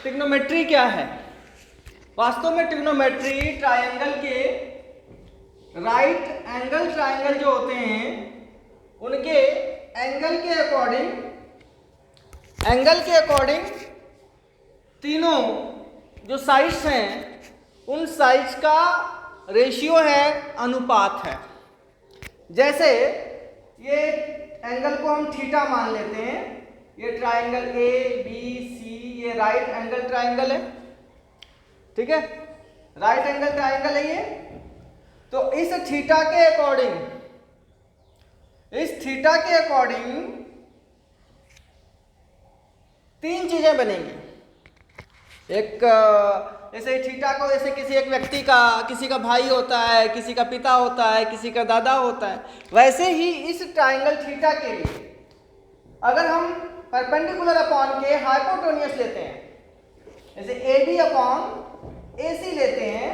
Trigonometry क्या है? वास्तव में ट्रिग्नोमेट्री ट्रायंगल के राइट एंगल ट्रायंगल जो होते हैं उनके एंगल के अकॉर्डिंग तीनों जो साइड्स हैं उन साइड्स का रेशियो है, अनुपात है। जैसे ये एंगल को हम थीटा मान लेते हैं, ये ट्रायंगल ए बी सी, ये राइट एंगल ट्रायंगल है, ठीक है, राइट एंगल ट्रायंगल है ये। तो इस थीटा के अकॉर्डिंग तीन चीजें बनेंगी। एक जैसे थीटा को, जैसे किसी एक व्यक्ति का, किसी का भाई होता है, किसी का पिता होता है, किसी का दादा होता है, वैसे ही इस ट्रायंगल थीटा के लिए अगर हम परपेंडिकुलर अपॉन के हाइपोटेन्यूस लेते हैं, जैसे ए बी अपॉन ए सी लेते हैं,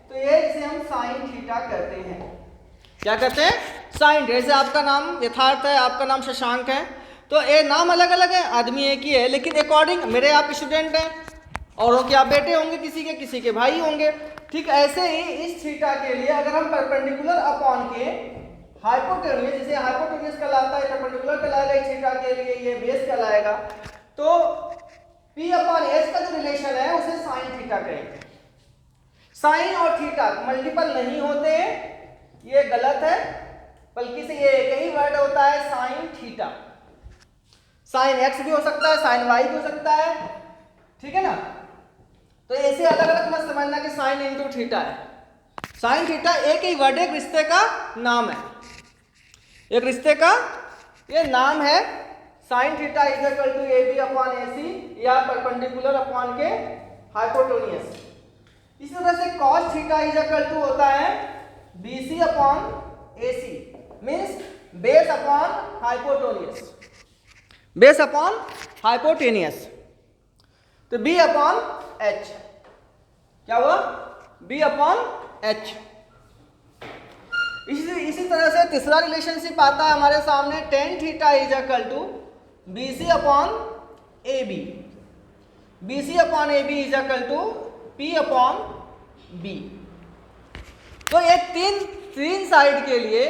तो ये इसे हम साइन थीटा कहते हैं। क्या कहते हैं? साइन। जैसे आपका नाम यथार्थ है, आपका नाम शशांक है, तो ये नाम अलग अलग है, आदमी एक ही है, लेकिन अकॉर्डिंग मेरे आप स्टूडेंट हैं, औरों के आप बेटे होंगे, किसी के भाई होंगे। ठीक ऐसे ही इस थीटा के लिए अगर हम परपेंडिकुलर अपॉन के हाइपोटेन्यूस, जैसे हाइपोटेन्यूस कहलाता है, परपेंडिकुलर कहलाएगा, इस थीटा के लिए ये बेस कहलाएगा, तो P अपॉन एच का जो रिलेशन है उसे साइन थीटा कहेंगे। साइन और थीटा मल्टीपल नहीं होते हैं, ये गलत है, बल्कि से ये एक ही वर्ड होता है, साइन थीटा। साइन एक्स भी हो सकता है, साइन वाई भी हो सकता है, ठीक है ना। तो ऐसे अलग अलग मत समझना कि साइन इंटू थीटा है। साइन थीटा एक ही वर्ड, एक रिश्ते का नाम है, एक रिश्ते का ये नाम है। Sine theta is equal to A B upon A C या परपेंडिकुलर अपॉन के हाइपोटेन्यूस। इसी तरह से cos theta is equal to होता है B C upon A C, means base upon hypotenuse, base upon hypotenuse. तो b अपॉन एच, क्या हुआ? b upon H. इसी तरह से तीसरा रिलेशनशिप आता है हमारे सामने, tan theta is equal to B C upon A B, B C upon A B is equal to p upon b। तो ये तीन साइड के लिए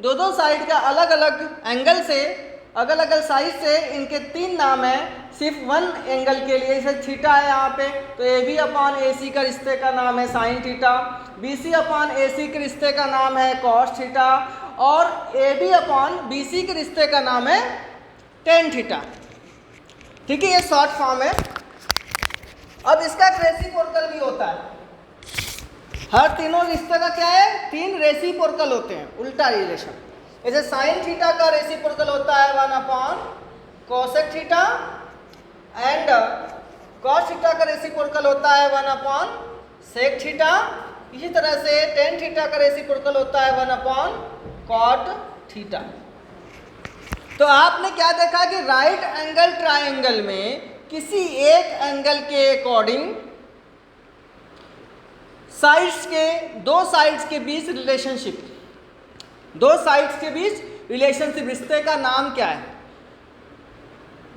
दो साइड का अलग अलग एंगल से, अलग अलग साइड से इनके तीन नाम है। सिर्फ वन एंगल के लिए, जैसे थीटा है यहाँ पे, तो ए बी अपॉन ए सी का रिश्ते का नाम है sine theta, B C upon A C के रिश्ते का नाम है कॉस थीटा, और A B upon B C के रिश्ते का नाम है टेन थीटा। ठीक है, ये शॉर्ट फॉर्म है। अब इसका रेसिप्रोकल भी होता है। हर तीनों रिश्ते का क्या है? तीन रेसिप्रोकल होते हैं, उल्टा रिलेशन। जैसे साइन थीटा का रेसिप्रोकल होता है 1 upon cosec theta, and cos theta का रेसिप्रोकल होता है 1 अपॉन सेक थीटा। इसी तरह से टेन थीटा का रेसिप्रोकल होता है 1 अपॉन कॉट थीटा। तो आपने क्या देखा कि राइट एंगल ट्रायंगल में किसी एक एंगल के अकॉर्डिंग साइड्स के, दो साइड्स के बीच रिलेशनशिप, दो साइड्स के बीच रिलेशनशिप, रिश्ते का नाम क्या है?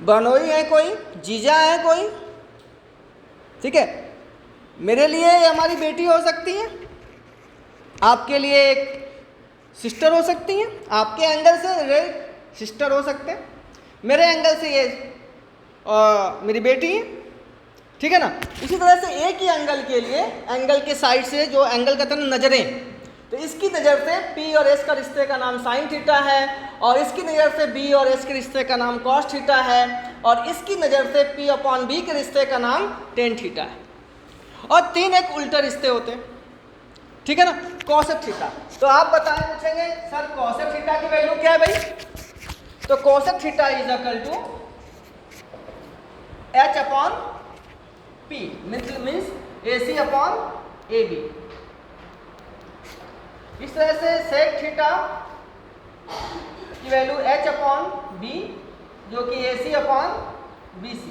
बनोई है कोई, जीजा है कोई, ठीक है। मेरे लिए ये हमारी बेटी हो सकती है, आपके लिए एक सिस्टर हो सकती है, आपके एंगल से सिस्टर हो सकते हैं, मेरे एंगल से ये मेरी बेटी है, ठीक है ना। इसी तरह से एक ही एंगल के लिए, एंगल के साइड से जो एंगल का तरह नजरें, तो इसकी नज़र से P और S का रिश्ते का नाम साइन थीटा है, और इसकी नज़र से B और S के रिश्ते का नाम कॉस थीटा है, और इसकी नज़र से P अपॉन B के रिश्ते का नाम टेन थीटा है। और तीन एक उल्टे रिश्ते होते हैं, ठीक है ना। कॉसेक थीटा, तो आप बताएं, पूछेंगे सर कॉसेक थीटा की वैल्यू क्या है भाई? तो cosec theta is equal to H upon P, means AC upon AB। इस तरह से सेक थीटा की वैल्यू H अपॉन B, जो कि AC अपॉन BC,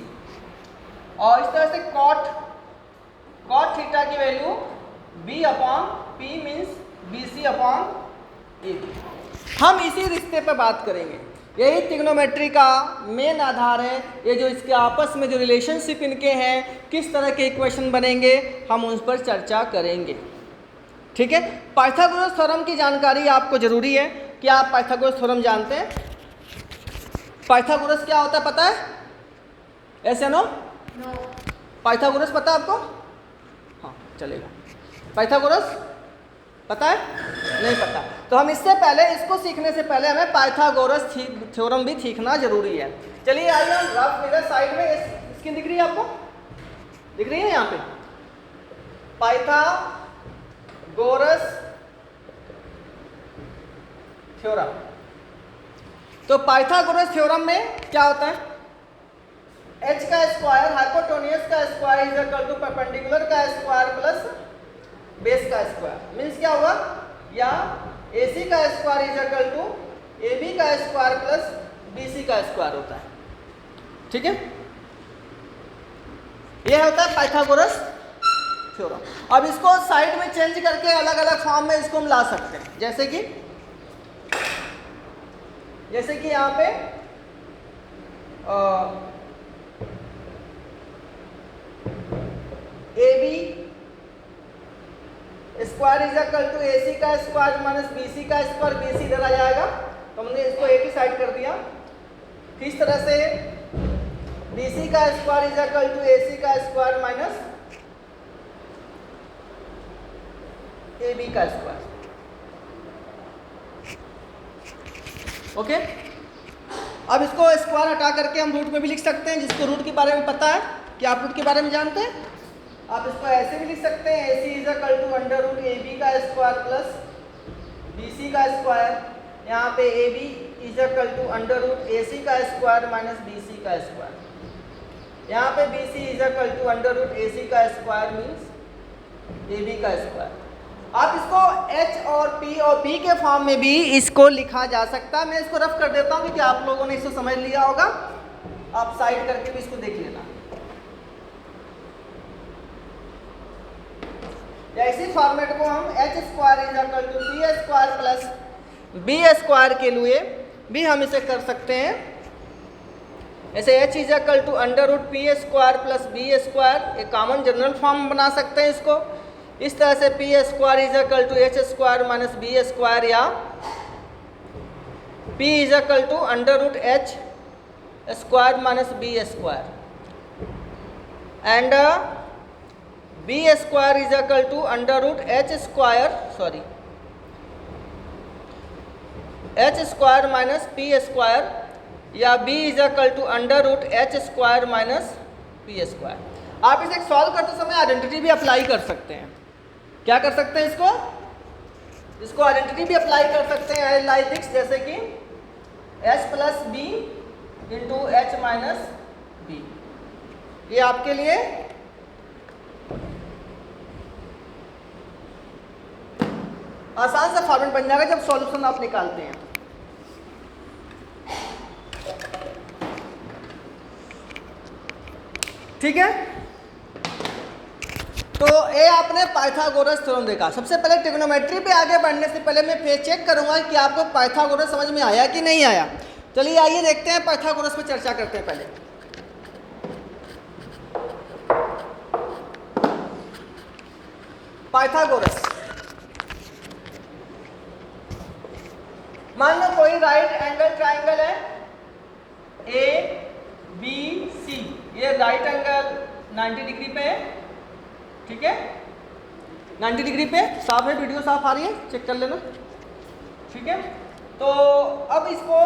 और इस तरह से कॉट थीटा की value B upon P, means BC upon AB। हम इसी रिश्ते पर बात करेंगे। यही ट्रिग्नोमेट्री का मेन आधार है। ये जो इसके आपस में जो रिलेशनशिप इनके हैं, किस तरह के इक्वेशन बनेंगे, हम उस पर चर्चा करेंगे। ठीक है, पाइथागोरस थ्योरम की जानकारी आपको जरूरी है। क्या आप पाइथागोरस थ्योरम जानते हैं? पाइथागोरस क्या होता है पता है? ऐसे नो? पाइथागोरस पता है आपको? हाँ चलेगा। पाइथागोरस पता है? नहीं पता। तो हम इससे पहले, इसको सीखने से पहले हमें पाइथागोरस थ्योरम भी सीखना जरूरी है। चलिए आइए हम रफ फिगर साइड में इसकी दिख रही है आपको? दिख रही है यहाँ पे पाइथागोरस थ्योरम। तो पाइथागोरस थ्योरम में क्या होता है? h का स्क्वायर हाइपोटेन्यूज का square is equal to perpendicular का स्क्वायर प्लस बेस का स्क्वायर। मीन्स क्या हुआ? या AC का square is equal to AB का स्क्वायर प्लस BC का स्क्वायर होता है। ठीक है, यह होता है पाइथागोरस थ्योरम। अब इसको साइड में चेंज करके अलग अलग फॉर्म में इसको हम ला सकते हैं। जैसे कि यहाँ पे AB square is equal to AC का स्क्वायर माइनस BC का स्क्वायर। BC इधर आ जाएगा तो हमने इसको एक ही साइड कर दिया। किस तरह से? BC का square is equal to AC का स्क्वायर माइनस AB का स्क्वायर। ओके, अब इसको स्क्वायर हटा करके हम रूट में भी लिख सकते हैं। जिसको रूट के बारे में पता है, क्या आप रूट के बारे में जानते हैं? आप इसको ऐसे भी लिख सकते हैं, AC is equal to under root AB का स्क्वायर प्लस BC का स्क्वायर। यहाँ पे AB is equal to under root AC का स्क्वायर माइनस BC का स्क्वायर। यहाँ पे BC is equal to under root AC का स्क्वायर मीन्स AB का स्क्वायर। आप इसको H और P और B के फॉर्म में भी इसको लिखा जा सकता है। मैं इसको रफ कर देता हूँ क्योंकि आप लोगों ने इसको समझ लिया होगा। आप साइड करके भी इसको देख लेना। इसी फॉर्मेट को हम H square is equal to P square plus B square के लिए भी हम इसे कर सकते हैं। ऐसे H is equal to under root P square plus B square, एक कॉमन जनरल फॉर्म बना सकते हैं इसको। इस तरह से P square is equal to H square minus B square, या P is equal to under root H square minus B square and B square is equal to under root H square minus P square, या B is equal to under root H square minus P square. आप इसे solve करते समय identity भी apply कर सकते हैं। क्या कर सकते हैं? इसको आइडेंटिटी भी अप्लाई कर सकते हैं लाइक दिस, जैसे कि H plus B into H minus B। ये आपके लिए आसान सा फॉर्मेट बन जाएगा जब सॉल्यूशन आप निकालते हैं। ठीक है, तो ये आपने पाइथागोरस थ्योरम देखा। सबसे पहले ट्रिग्नोमेट्री पे आगे बढ़ने से पहले मैं फिर चेक करूंगा कि आपको पाइथागोरस समझ में आया कि नहीं आया। चलिए आइए देखते हैं, पाइथागोरस पे चर्चा करते हैं। पहले पाइथागोरस, मान लो कोई राइट एंगल ट्राइंगल है ABC। ये राइट एंगल 90 डिग्री पे है। ठीक है, 90 डिग्री पे साफ है, वीडियो साफ आ रही है, चेक कर लेना। ठीक है, तो अब इसको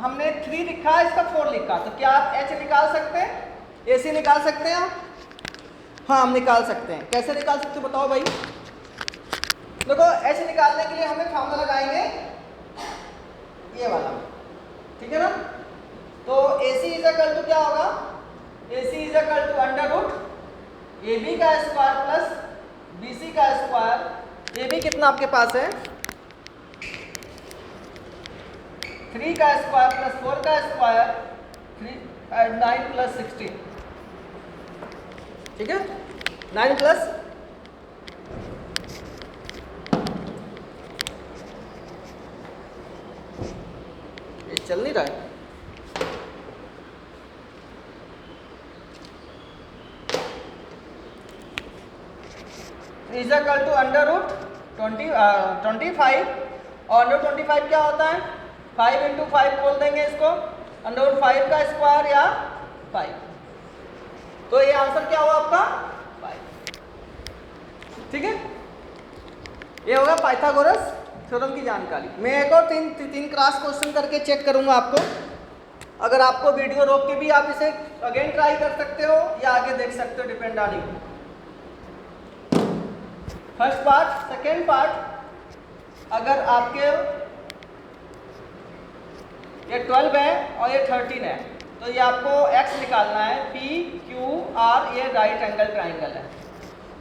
हमने 3 लिखा है, इसका 4 लिखा, तो क्या आप H निकाल सकते हैं? AC निकाल सकते हैं आप? हाँ हम निकाल सकते हैं। कैसे निकाल सकते हो बताओ भाई? देखो H निकालने के लिए हमें फॉर्मूला लगाएंगे ये वाला। ठीक है ना, तो AC इज इक्वल टू क्या होगा? AC is equal to under root AB का स्क्वायर प्लस BC का स्क्वायर। AB कितना आपके पास है? 3 का स्क्वायर प्लस 4 का स्क्वायर, 9 प्लस 16। ठीक है, 9 प्लस ये चल नहीं रहा है। Is equal to under root 25 और अंडर 25 क्या होता है 5 इंटू 5 बोल देंगे इसको अंडर रूट 5 का स्क्वायर या 5। तो ये आंसर क्या हुआ आपका 5। ठीक है, ये होगा पाइथागोरस थ्योरम की जानकारी। मैं एक और तीन क्रॉस क्वेश्चन करके चेक करूंगा आपको। अगर आपको वीडियो रोक के भी आप इसे अगेन ट्राई कर सकते हो या आगे देख सकते हो, depend on you. First part, second part, अगर आपके ये 12 है और ये 13 है तो ये आपको x निकालना है, पी क्यू आर, ये राइट एंगल ट्राइंगल है,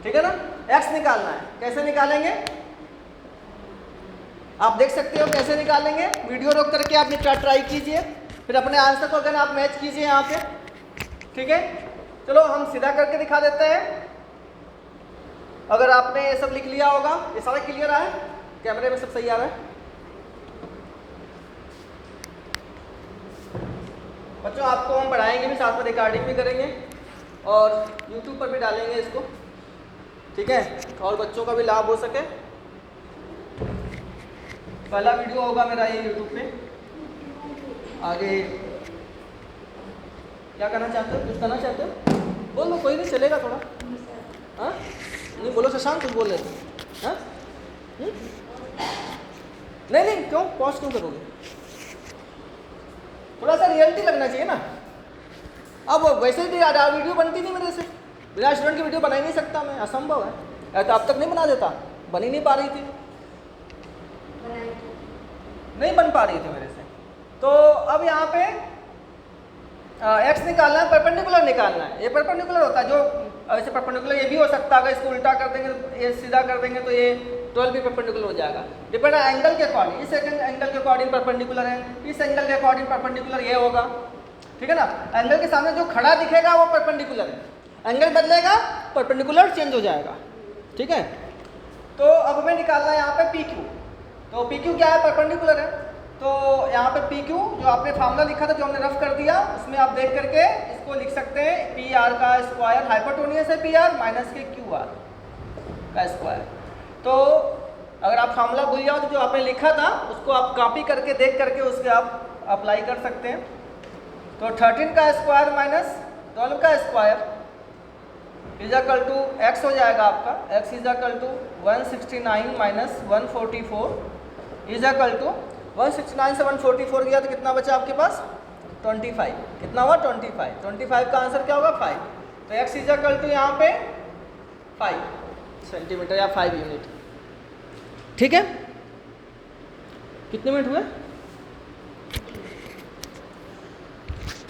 ठीक है ना। x निकालना है, कैसे निकालेंगे आप देख सकते हो कैसे निकालेंगे। वीडियो रोक करके आप ट्राई कीजिए, फिर अपने आंसर को अगर आप मैच कीजिए यहाँ पे, ठीक है। चलो हम सीधा करके दिखा देते हैं। अगर आपने ये सब लिख लिया होगा, ये सारा क्लियर है, कैमरे में सब सही आ रहा है बच्चों। आपको हम पढ़ाएंगे भी, साथ में रिकॉर्डिंग भी करेंगे और YouTube पर भी डालेंगे इसको, ठीक है, और बच्चों का भी लाभ हो सके। पहला वीडियो होगा मेरा ये YouTube पे। आगे क्या करना चाहते हो, कुछ करना चाहते हो बोल दो, कोई नहीं चलेगा थोड़ा। हाँ नहीं बोलो शशांक, कुछ बोल रहे थे। हाँ नहीं नहीं, क्यों पॉज क्यों करोगे, थोड़ा सा रियलिटी लगना चाहिए ना। अब वैसे भी वीडियो बनती नहीं मेरे से, बिना स्टूडेंट की वीडियो बना ही नहीं सकता मैं, असंभव है। तो अब तक नहीं बना देता, बन ही नहीं पा रही थी, नहीं बन पा रही थी मेरे से। तो अब यहाँ पे x निकालना है, परपेंडिकुलर निकालना है। ये परपेंडिकुलर होता है, जो ऐसे परपेंडिकुलर ये भी हो सकता है, अगर इसको उल्टा कर देंगे ये सीधा कर देंगे तो ये 12 भी परपेंडिकुलर हो जाएगा। डिपेंड एंगल के अकॉर्डिंग, इस एंगल के अकॉर्डिंग परपेंडिकुलर है, इस एंगल के अकॉर्डिंग परपेंडिकुलर ये होगा, ठीक है ना। एंगल के सामने जो खड़ा दिखेगा वो परपेंडिकुलर है, एंगल बदलेगा परपेंडिकुलर चेंज हो जाएगा, ठीक है। तो अब हमें निकालना है यहाँ पे पी क्यू। तो पी क्यू क्या है, परपेंडिकुलर है। तो यहाँ पे पी क्यू जो आपने फार्मूला लिखा था, जो हमने रफ कर दिया, उसमें आप देख करके इसको लिख सकते हैं, पी आर का स्क्वायर, हाइपोटेन्यूज है पी आर माइनस के क्यू आर का स्क्वायर। तो अगर आप फार्मूला भूल जाओ तो जो आपने लिखा था उसको आप कॉपी करके देख करके उसके आप अप्लाई कर सकते हैं। तो 13 का स्क्वायर माइनस 12 का square is equal to x हो जाएगा आपका, x is equal to 169 minus 144 is equal to 169 से 144 गया तो कितना बचा आपके पास 25। कितना हुआ 25। 25 का आंसर क्या होगा 5। तो एक्स इज इक्वल टू यहाँ पे 5 सेंटीमीटर या 5 यूनिट, ठीक है। कितने मिनट हुए,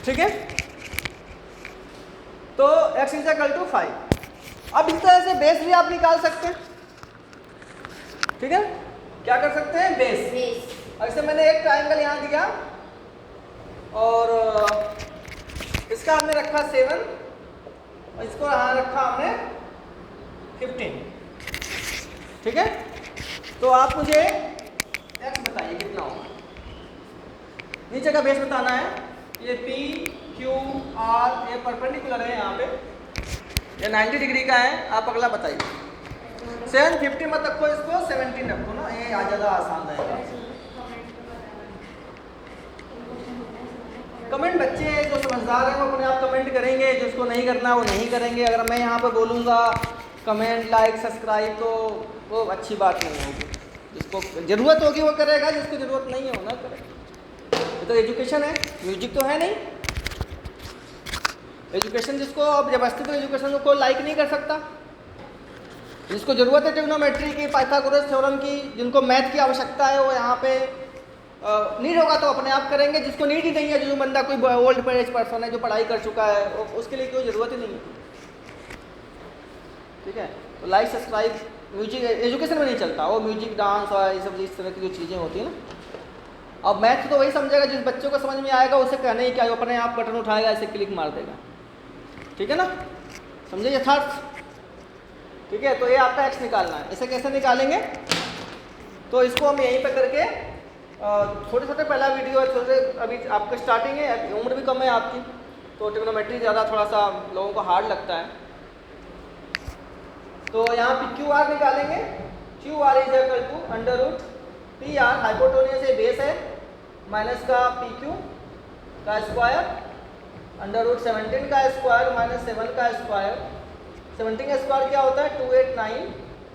ठीक है। तो x इज इक्वल टू 5। अब इस तरह से बेस भी आप निकाल सकते हैं, ठीक है। क्या कर सकते हैं, बेस। ऐसे मैंने एक ट्राइंगल यहाँ दिया और इसका हमने रखा 7 और इसको यहाँ रखा हमने 15, ठीक है। तो आप मुझे x बताइए कितना होगा, नीचे का बेस बताना है। ये P Q R ये परपेंडिकुलर है, यहाँ पे ये 90 डिग्री का है। आप अगला बताइए। 750 मत रखो, इसको 17 रखो ना, ये ज़्यादा आसान रहेगा। कमेंट बच्चे जो समझदार हैं वो अपने आप कमेंट करेंगे, जिसको नहीं करना वो नहीं करेंगे। अगर मैं यहाँ पे बोलूँगा कमेंट लाइक सब्सक्राइब तो वो अच्छी बात नहीं होगी। जिसको ज़रूरत होगी वो करेगा, जिसको ज़रूरत नहीं है वो ना करेगा। ये तो एजुकेशन है, म्यूजिक तो है नहीं। एजुकेशन जिसको अब जबरदस्ती तो एजुकेशन को लाइक नहीं कर सकता। जिसको ज़रूरत है ट्रिग्नोमेट्री की, पाइथागोरस थ्योरम की, जिनको मैथ की आवश्यकता है वो यहाँ पे नीड होगा तो अपने आप करेंगे। जिसको नीड ही नहीं है, जो बंदा कोई ओल्ड एज पर्सन है जो पढ़ाई कर चुका है, उसके लिए कोई ज़रूरत ही नहीं है, ठीक है। तो लाइक सब्सक्राइब म्यूजिक एजुकेशन में नहीं चलता, वो म्यूजिक डांस और ये सब इस तरह की जो चीज़ें होती हैं ना। अब मैथ तो वही समझेगा जिस बच्चों को समझ में आएगा, उसे कहना ही क्या, वो अपने आप बटन उठाएगा, ऐसे क्लिक मार देगा, ठीक है ना। समझे यथार्थ, ठीक है। तो ये आपका एक्स निकालना है। इसे कैसे निकालेंगे, तो इसको हम यहीं पर करके छोटे छोटे पहला वीडियो है, छोटे अभी आपका स्टार्टिंग है, उम्र भी कम है आपकी, तो ट्रिग्नोमेट्री ज़्यादा थोड़ा सा लोगों को हार्ड लगता है। तो यहाँ पी क्यू आर निकालेंगे, Q R is equal to under root P R, hypotenuse से बेस है, माइनस का पी क्यू का स्क्वायर अंडर रूट 17 का स्क्वायर माइनस 7 का स्क्वायर। 17 का स्क्वायर क्या होता है 289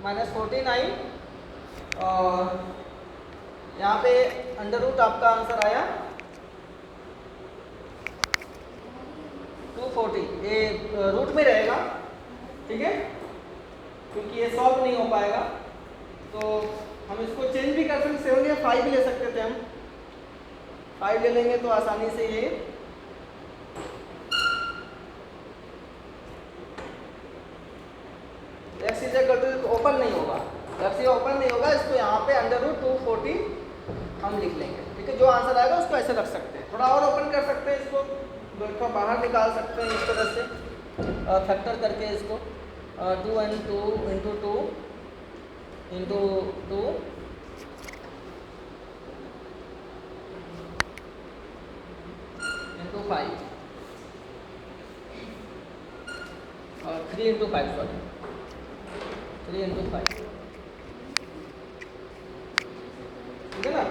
माइनस 49 और यहाँ पे अंडर रूट आपका आंसर आया 240, ये रूट में रहेगा, ठीक है, क्योंकि ये सॉल्व नहीं हो पाएगा। तो हम इसको चेंज भी कर सकते, 7 या 5 ले सकते थे, हम 5 ले लेंगे तो आसानी से ये x is equal to open नहीं होगा, एक्स ये ओपन नहीं होगा, इसको यहाँ पे अंडर रूट 240 हम लिख लेंगे, ठीक है। जो आंसर आएगा उसको ऐसे रख सकते हैं, थोड़ा और ओपन कर सकते हैं, इसको देखो बाहर निकाल सकते हैं इस तरह से फैक्टर करके इसको 2 and 2 into 2 into 2 into 5 और 3 into 5 सॉरी 3 into 5, ठीक है ना।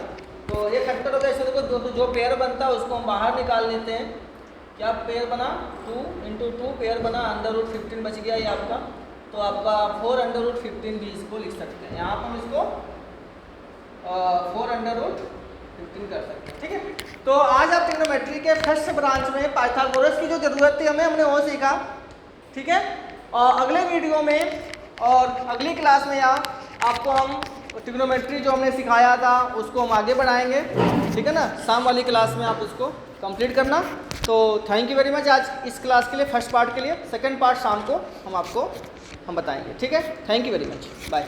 तो ये फैक्टर होता है, इससे देखो जो पेयर बनता है उसको हम बाहर निकाल लेते हैं। क्या पेयर बना 2 into 2 पेयर बना, अंडर रूट 15 बच गया ये आपका, तो आपका 4 अंडर रूट 15 भी इसको लिख सकते हैं, यहाँ पर हम इसको 4 अंडर रूट 15 कर सकते हैं, ठीक है। तो आज आप ट्रिग्नोमेट्री के फर्स्ट ब्रांच में पाइथागोरस की जो ज़रूरत थी हमें, हमने वो सीखा, ठीक है। और अगले वीडियो में और अगली क्लास में आपको हम ट्रिग्नोमेट्री जो हमने सिखाया था उसको हम आगे बढ़ाएंगे, ठीक है ना। शाम वाली क्लास में आप उसको कंप्लीट करना। तो थैंक यू वेरी मच आज इस क्लास के लिए, फर्स्ट पार्ट के लिए। सेकंड पार्ट शाम को हम बताएंगे, ठीक है। Thank you very much, bye.